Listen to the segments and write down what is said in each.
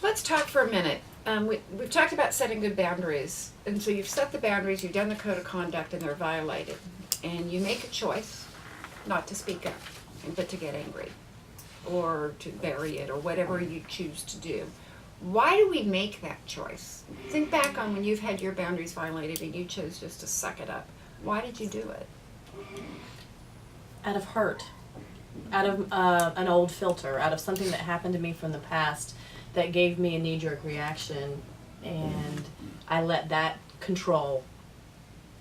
Let's talk for a minute. We've talked about setting good boundaries. And so you've set the boundaries, you've done the code of conduct, and they're violated. And you make a choice not to speak up, but to get angry or to bury it or whatever you choose to do. Why do we make that choice? Think back on when you've had your boundaries violated and you chose just to suck it up. Why did you do it? Out of hurt, out of an old filter, out of something that happened to me from the past that gave me a knee-jerk reaction, and I let that control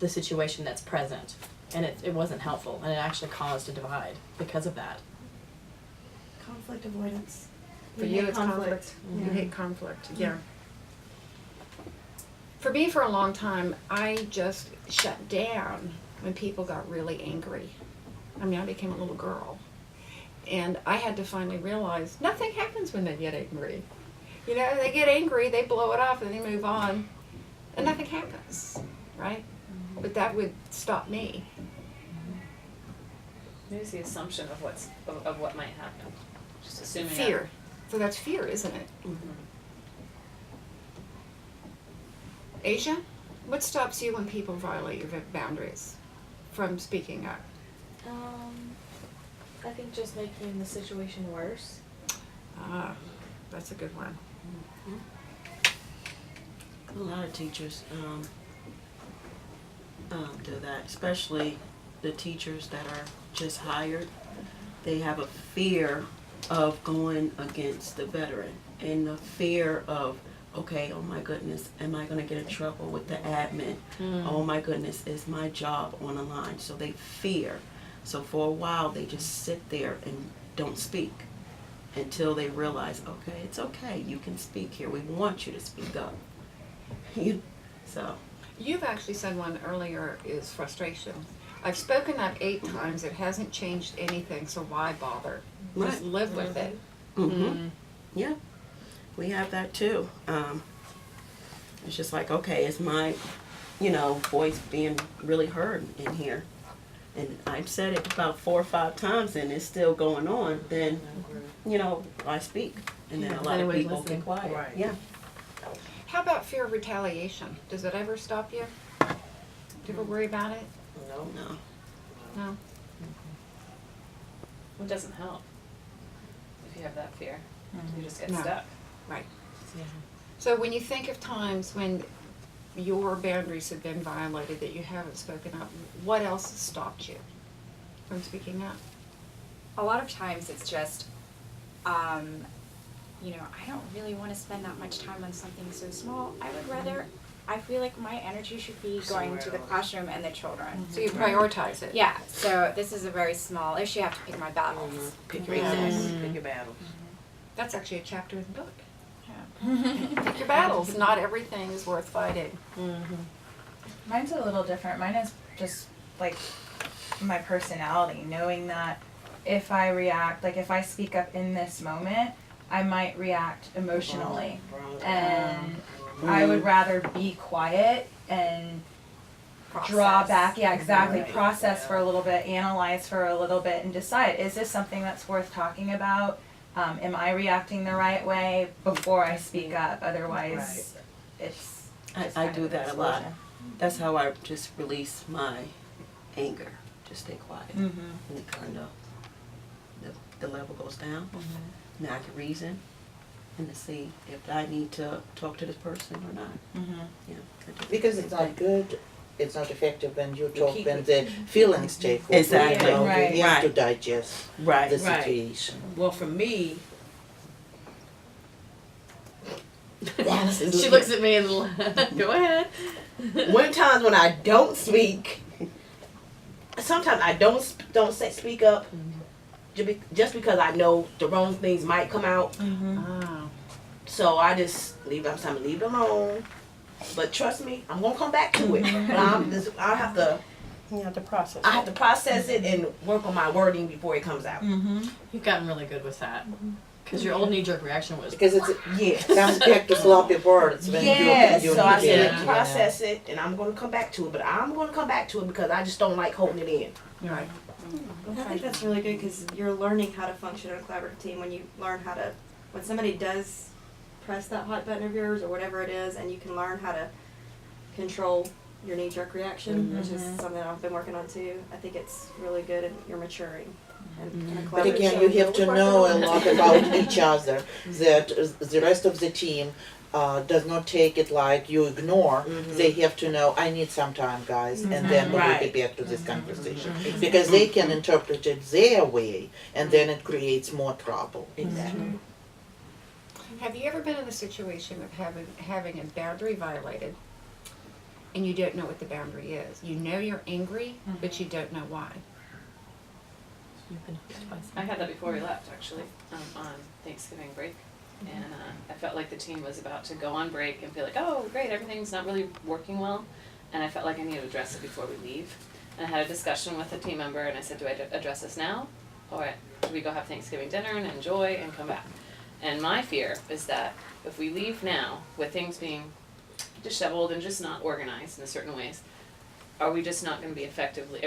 the situation that's present, and it wasn't helpful, and it actually caused a divide because of that. Conflict avoidance. For you, it's conflict. Mm-hmm. You hate conflict, yeah. For me, for a long time, I just shut down when people got really angry. I mean, I became a little girl. And I had to finally realize nothing happens when they get angry. You know, they get angry, they blow it off, and they move on, and nothing happens, right? But that would stop me. Maybe it's the assumption of what might happen. Just assuming Fear. So that's fear, isn't it? Asia, what stops you when people violate your boundaries from speaking up? I think just making the situation worse. Ah, that's a good one. A lot of teachers do that, especially the teachers that are just hired. They have a fear of going against the veteran and the fear of, okay, oh my goodness, am I going to get in trouble with the admin? Oh my goodness, is my job on the line? So they fear. So for a while, they just sit there and don't speak until they realize, okay, it's okay, you can speak here. We want you to speak up. So. You've actually said one earlier is frustration. I've spoken up 8 times. It hasn't changed anything, so why bother? Just Right. live with it. Yeah, we have that too. It's just like, okay, is my, voice being really heard in here? And I've said it about 4 or 5 times and it's still going on, then, I speak. And then a lot of people get quiet. Right. Yeah. How about fear of retaliation? Does it ever stop you? Do you ever worry about it? No. No. No? It doesn't help if you have that fear. You just get No. stuck. Right. So when you think of times when your boundaries have been violated that you haven't spoken up, what else has stopped you from speaking up? A lot of times it's just, I don't really want to spend that much time on something so small. I feel like my energy should be going to the classroom and the children. So you prioritize it. Yeah, so this is a very small issue. I have to pick my battles. Pick your Exactly. battles. Pick your battles. That's actually a chapter in the book. Pick your battles. Not everything is worth fighting. Mine's a little different. Mine is just like my personality, knowing that if I react, like if I speak up in this moment, I might react emotionally. And I would rather be quiet and draw back. Yeah, exactly. Right. Process for a little bit, analyze for a little bit, and decide, is this something that's worth talking about? Am I reacting the right way before I speak up? Otherwise, it's just I kind do of that a explosion. lot. That's how I just release my anger. Just stay quiet. And it kind of, the level goes down. Now I can reason and to see if I need to talk to this person or not. Yeah, I do. Because it's not good, it's not effective when you talk keep when it- the feelings take over. Exactly. Right. You have to Right. digest Right. the Right. situation. Well, for me, She looks at me and go ahead. when times when I don't speak, sometimes I don't speak up, just because I know the wrong things might come out. Oh. So I just leave it alone. But trust me, I'm gonna come back to it. But I have to You have to process. I have to process it and work on my wording before it comes out. You've gotten really good with that. Because your old knee-jerk reaction was, Because it Yes. comes back to sloppy words when Yes, you so I need said it, you know. process it, and I'm gonna come back to it. But I'm gonna come back to it because I just don't like holding it in. Right. I think that's really good because you're learning how to function in a collaborative team when you learn how to, when somebody does press that hot button of yours or whatever it is, and you can learn how to control your knee-jerk reaction, which is something I've been working on too. I think it's really good and you're maturing. And But again, you have to know a lot about each other, that the rest of the team does not take it like you ignore. They have to know, I need some time, guys, and then we will Right. get back to this conversation. Because they can interpret it their way, and then it creates more trouble. Exactly. Have you ever been in the situation of having a boundary violated and you don't know what the boundary is? You know you're angry, but you don't know why. You've been hooked twice. I had that before we left, actually, on Thanksgiving break. And I felt like the team was about to go on break and feel like, oh, great, everything's not really working well. And I felt like I needed to address it before we leave. And I had a discussion with a team member, and I said, do I address this now? Or do we go have Thanksgiving dinner and enjoy and come back? And my fear is that if we leave now with things being disheveled and just not organized in certain ways, are we just not going to be effectively,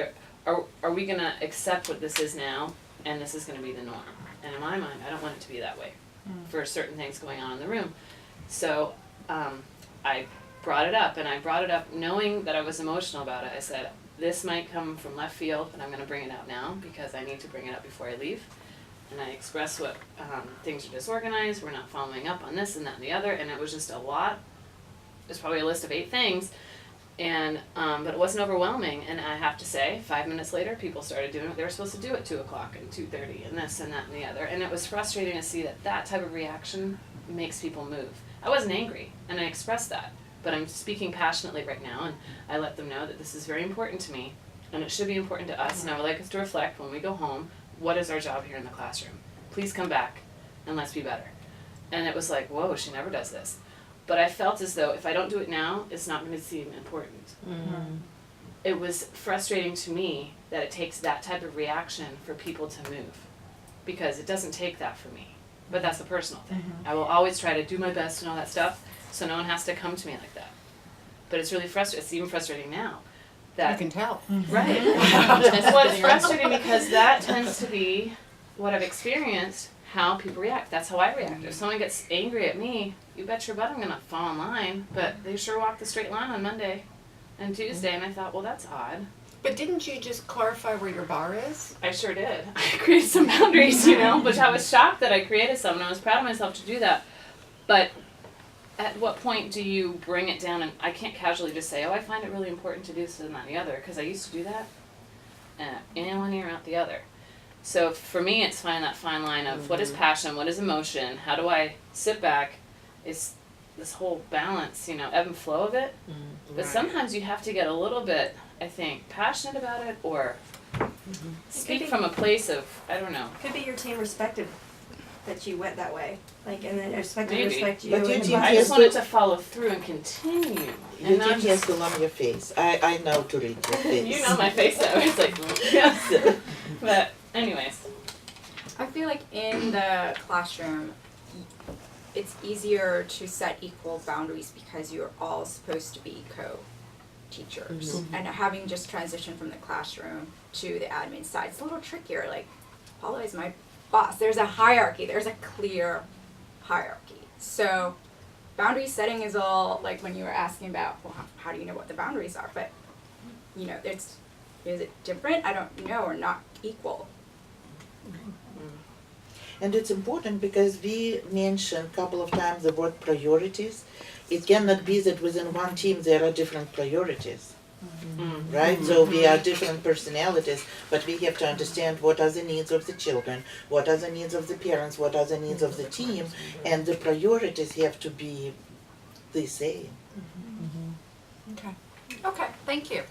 are we going to accept what this is now, and this is going to be the norm? And in my mind, I don't want it to be that way for certain things going on in the room. So I brought it up, and I brought it up knowing that I was emotional about it. I said, this might come from left field, but I'm going to bring it out now because I need to bring it up before I leave. And I expressed what things are disorganized, we're not following up on this and that and the other, and it was just a lot. There's probably a list of 8 things, and but it wasn't overwhelming. And I have to say, 5 minutes later, people started doing what they were supposed to do at 2:00 and 2:30, and this and that and the other. And it was frustrating to see that type of reaction makes people move. I wasn't angry, and I expressed that, but I'm speaking passionately right now, and I let them know that this is very important to me, and it should be important to us. And I would like us to reflect when we go home. What is our job here in the classroom? Please come back and let's be better. And it was like, whoa, she never does this. But I felt as though if I don't do it now, it's not going to seem important. It was frustrating to me that it takes that type of reaction for people to move, because it doesn't take that for me. But that's a personal thing. I will always try to do my best and all that stuff, so no one has to come to me like that. But it's really frustrating. It's even frustrating now. That You can tell. Right. Well, it's frustrating because that tends to be what I've experienced, how people react. That's how I react. If someone gets angry at me, you bet your butt I'm going to fall in line. But they sure walked the straight line on Monday and Tuesday, and I thought, well, that's odd. But didn't you just clarify where your bar is? I sure did. I created some boundaries, which I was shocked that I created some, and I was proud of myself to do that. But at what point do you bring it down? And I can't casually just say, oh, I find it really important to do this and that and the other, because I used to do that. In one ear, out the other. So for me, it's finding that fine line of what is passion, what is emotion, how do I sit back? It's this whole balance, ebb and flow of it. But sometimes you have to get a little bit, I think, passionate about it, or speak from a place of, I don't know. Could be your team respected that you went that way, and then Maybe. respect you. But your and team I has just wanted to follow through and continue. Your And not team has just, to learn your face. I know to read your face. you know my face, though. It's like, yes. But anyways. I feel like in the classroom, it's easier to set equal boundaries because you're all supposed to be co-teachers. And having just transitioned from the classroom to the admin side, it's a little trickier. Like, Paula is my boss. There's a hierarchy. There's a clear hierarchy. So boundary setting is all, like when you were asking about, well, how do you know what the boundaries are? But, is it different? I don't know, or not equal. And it's important because we mentioned a couple of times the word priorities. It cannot be that within one team there are different priorities, right? So we are different personalities, but we have to understand what are the needs of the children, what are the needs of the parents, what are the needs of the team, and the priorities have to be the same. Okay. Okay, thank you.